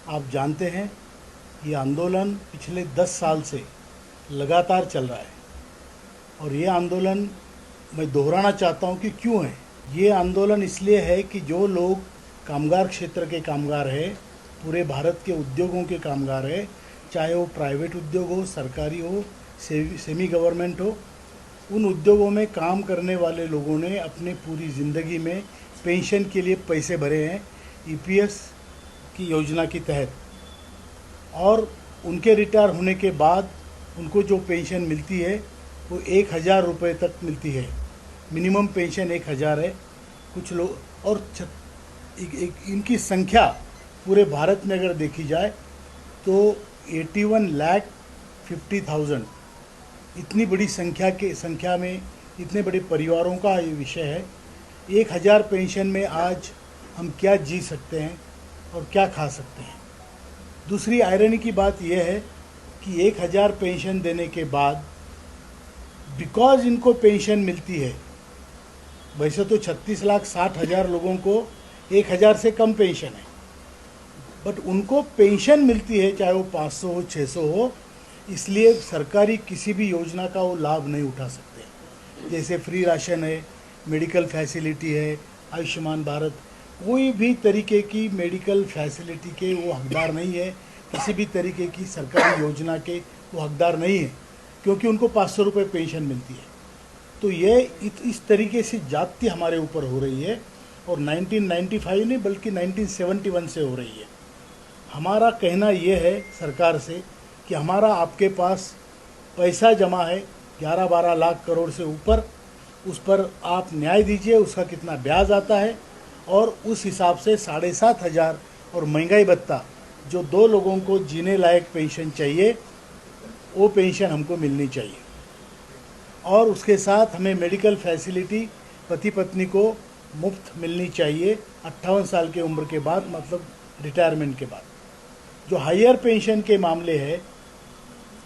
आप जानते हैं ये आंदोलन पिछले 10 साल से लगातार चल रहा है और ये आंदोलन मैं दोहराना चाहता हूँ कि क्यों है। ये आंदोलन इसलिए है कि जो लोग कामगार क्षेत्र के कामगार हैं, पूरे भारत के उद्योगों के कामगार हैं, चाहे वो प्राइवेट उद्योग हो, सरकारी हो, सेमी गवर्नमेंट हो, उन उद्योगों में काम करने वाले लोगों ने अपने पूरी ज़िंदगी में पेंशन के लिए पैसे भरे हैं ईपीएस की योजना के तहत, और उनके रिटायर होने के बाद उनको जो पेंशन मिलती है वो 1,000 रुपये तक मिलती है। मिनिमम पेंशन 1,000 है। कुछ लोग और इनकी संख्या पूरे भारत में अगर देखी जाए तो 81,50,000 इतनी बड़ी संख्या में इतने बड़े परिवारों का ये विषय है। 1,000 पेंशन में आज हम क्या जी सकते हैं और क्या खा सकते हैं। दूसरी आयरनी की बात यह है कि 1,000 पेंशन देने के बाद बिकॉज इनको पेंशन मिलती है, वैसे तो 36,60,000 लोगों को 1,000 से कम पेंशन है, बट उनको पेंशन मिलती है चाहे वो 500 हो 600 हो, इसलिए सरकारी किसी भी योजना का वो लाभ नहीं उठा सकते। जैसे फ्री राशन है, मेडिकल फैसिलिटी है, आयुष्मान भारत, कोई भी तरीके की मेडिकल फैसिलिटी के वो हकदार नहीं है, किसी भी तरीके की सरकारी योजना के वो हकदार नहीं है, क्योंकि उनको 500 रुपये पेंशन मिलती है। तो ये इस तरीके से जाति हमारे ऊपर हो रही है और 1995 नहीं बल्कि 1971 से हो रही है। हमारा कहना ये है सरकार से कि हमारा आपके पास पैसा जमा है 11-12 लाख करोड़ से ऊपर, उस पर आप न्याय दीजिए, उसका कितना ब्याज आता है और उस हिसाब से 7,500 और महंगाई भत्ता जो 2 लोगों को जीने लायक पेंशन चाहिए वो पेंशन हमको मिलनी चाहिए। और उसके साथ हमें मेडिकल फैसिलिटी पति पत्नी को मुफ्त मिलनी चाहिए 58 साल की उम्र के बाद, मतलब रिटायरमेंट के बाद। जो हायर पेंशन के मामले है,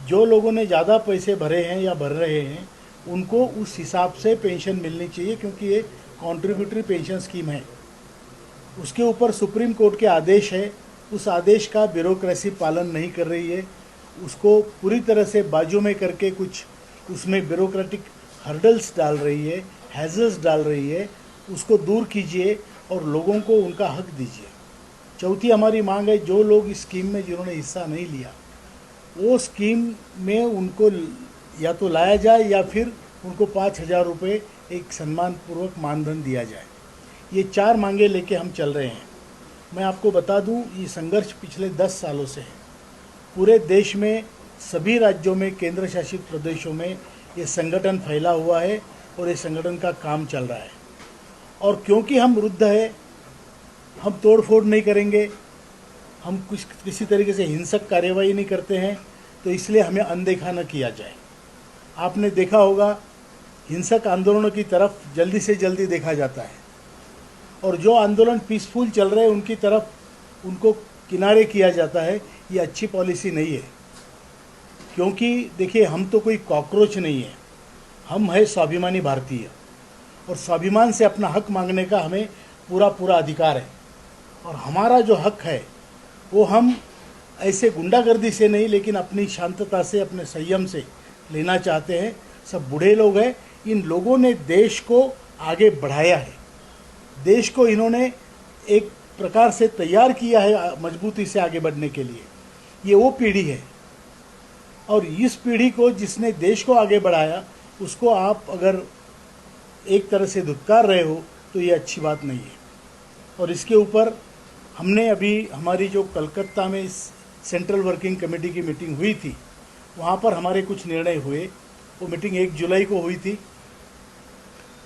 जो लोगों ने ज़्यादा पैसे भरे हैं या भर रहे हैं उनको उस हिसाब से पेंशन मिलनी चाहिए, क्योंकि ये कॉन्ट्रीब्यूटरी पेंशन स्कीम है। उसके ऊपर सुप्रीम कोर्ट के आदेश है, उस आदेश का ब्यूरोक्रेसी पालन नहीं कर रही है, उसको पूरी तरह से बाजू में करके कुछ उसमें ब्यूरोक्रेटिक हर्डल्स डाल रही है, हैज़ल्स डाल रही है। उसको दूर कीजिए और लोगों को उनका हक दीजिए। चौथी हमारी मांग है, जो लोग इस स्कीम में जिन्होंने हिस्सा नहीं लिया वो स्कीम में उनको या तो लाया जाए या फिर उनको 5,000 रुपये एक सम्मानपूर्वक मानधन दिया जाए। ये 4 मांगे लेके हम चल रहे हैं। मैं आपको बता दूं, ये संघर्ष पिछले 10 सालों से है। पूरे देश में सभी राज्यों में, केंद्र शासित प्रदेशों में ये संगठन फैला हुआ है और ये संगठन का काम चल रहा है। और क्योंकि हम वृद्ध है, हम तोड़-फोड़ नहीं करेंगे, हम किसी तरीके से हिंसक कार्यवाही नहीं करते हैं, तो इसलिए हमें अनदेखा न किया जाए। आपने देखा होगा हिंसक आंदोलनों की तरफ जल्दी से जल्दी देखा जाता है और जो आंदोलन पीसफुल चल रहे हैं उनकी तरफ उनको किनारे किया जाता है। ये अच्छी पॉलिसी नहीं है, क्योंकि देखिए हम तो कोई कॉकरोच नहीं है, हम है स्वाभिमानी भारतीय और स्वाभिमान से अपना हक मांगने का हमें पूरा अधिकार है। और हमारा जो हक है वो हम ऐसे गुंडागर्दी से नहीं, लेकिन अपनी शांतता से, अपने संयम से लेना चाहते हैं। सब बूढ़े लोग हैं, इन लोगों ने देश को आगे बढ़ाया है, देश को इन्होंने एक प्रकार से तैयार किया है मजबूती से आगे बढ़ने के लिए। ये वो पीढ़ी है और इस पीढ़ी को जिसने देश को आगे बढ़ाया उसको आप अगर एक तरह से धुतकार रहे हो तो ये अच्छी बात नहीं है। और इसके ऊपर हमने अभी हमारी जो कलकत्ता में सेंट्रल वर्किंग कमेटी की मीटिंग हुई थी, वहाँ पर हमारे कुछ निर्णय हुए। वो मीटिंग 1 जुलाई को हुई थी।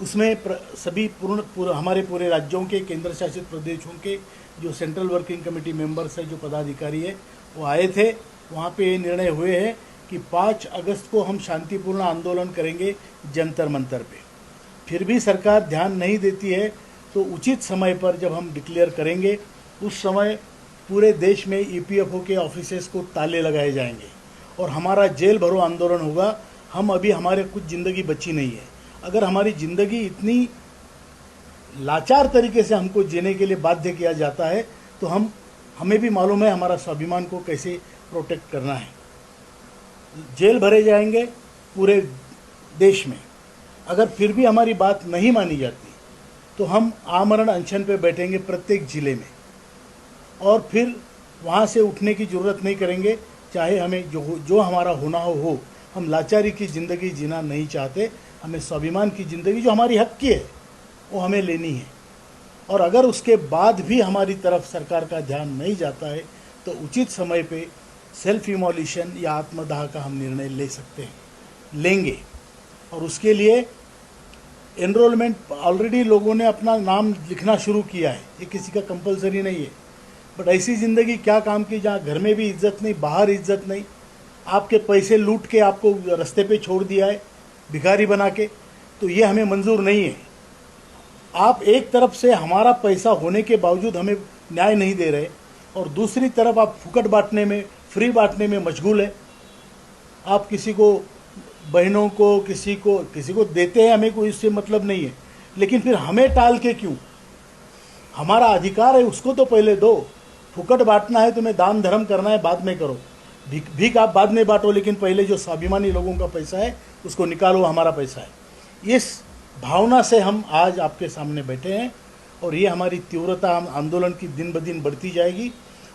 उसमें सभी हमारे पूरे राज्यों के, केंद्र शासित प्रदेशों के जो सेंट्रल वर्किंग कमेटी मेंबर्स हैं, जो पदाधिकारी है, वो आए थे। वहाँ पे ये निर्णय हुए हैं कि 5 अगस्त को हम शांतिपूर्ण आंदोलन करेंगे जंतर मंतर पे। फिर भी सरकार ध्यान नहीं देती है, तो उचित समय पर जब हम डिक्लेयर करेंगे उस समय पूरे देश में ईपीएफओ के ऑफिसेस को ताले लगाए जाएंगे और हमारा जेल भरो आंदोलन होगा। हम अभी, हमारे कुछ ज़िंदगी बची नहीं है। अगर हमारी ज़िंदगी इतनी लाचार तरीके से हमको जीने के लिए बाध्य किया जाता है तो हम हमें भी मालूम है हमारा स्वाभिमान को कैसे प्रोटेक्ट करना है। जेल भरे जाएंगे पूरे देश में, अगर फिर भी हमारी बात नहीं मानी जाती तो हम आमरण अनशन पे बैठेंगे प्रत्येक ज़िले में, और फिर वहाँ से उठने की ज़रूरत नहीं करेंगे। चाहे हमें जो हमारा होना हो, हम लाचारी की ज़िंदगी जीना नहीं चाहते। हमें स्वाभिमान की ज़िंदगी जो हमारी हक की है वो हमें लेनी है। और अगर उसके बाद भी हमारी तरफ सरकार का ध्यान नहीं जाता है तो उचित समय पे सेल्फ इमोल्यूशन या आत्मदाह का हम निर्णय ले सकते हैं, लेंगे। और उसके लिए एनरोलमेंट ऑलरेडी लोगों ने अपना नाम लिखना शुरू किया है, ये किसी का कंपलसरी नहीं है। बट ऐसी ज़िंदगी क्या काम की जहाँ घर में भी इज्जत नहीं, बाहर इज्जत नहीं, आपके पैसे लूट के आपको रास्ते पे छोड़ दिया है भिखारी बना के, तो ये हमें मंजूर नहीं है। आप एक तरफ से हमारा पैसा होने के बावजूद हमें न्याय नहीं दे रहे और दूसरी तरफ आप फुकट बांटने में, फ्री बांटने में मशगूल है। आप किसी को, बहनों को, किसी को देते हैं, हमें कोई इससे मतलब नहीं है, लेकिन फिर हमें टाल के क्यों? हमारा अधिकार है, उसको तो पहले दो। फुकट बांटना है, तुम्हें दान धर्म करना है, बाद में करो। भीख आप बाद में बांटो, लेकिन पहले जो स्वाभिमानी लोगों का पैसा है उसको निकालो, हमारा पैसा है। इस भावना से हम आज आपके सामने बैठे हैं और ये हमारी तीव्रता आंदोलन की दिन ब दिन बढ़ती जाएगी।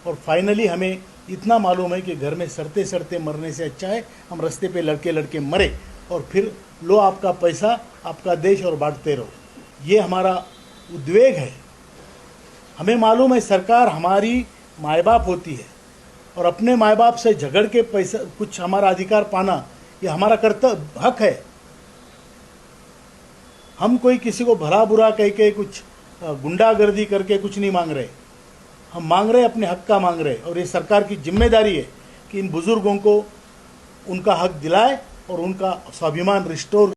और फाइनली हमें इतना मालूम है कि घर में सड़ते सड़ते मरने से अच्छा है हम रास्ते पे लड़के लड़के मरे और फिर लो आपका पैसा, आपका देश, और बांटते रहो। ये हमारा उद्वेग है। हमें मालूम है सरकार हमारी माँ बाप होती है और अपने माँ बाप से झगड़ के पैसा, कुछ हमारा अधिकार पाना, ये हमारा कर्तव्य, हक है। हम कोई किसी को भला बुरा कह के, कुछ गुंडागर्दी करके कुछ नहीं मांग रहे। हम मांग रहे, अपने हक का मांग रहे। और ये सरकार की जिम्मेदारी है कि इन बुजुर्गों को उनका हक दिलाए और उनका स्वाभिमान रिस्टोर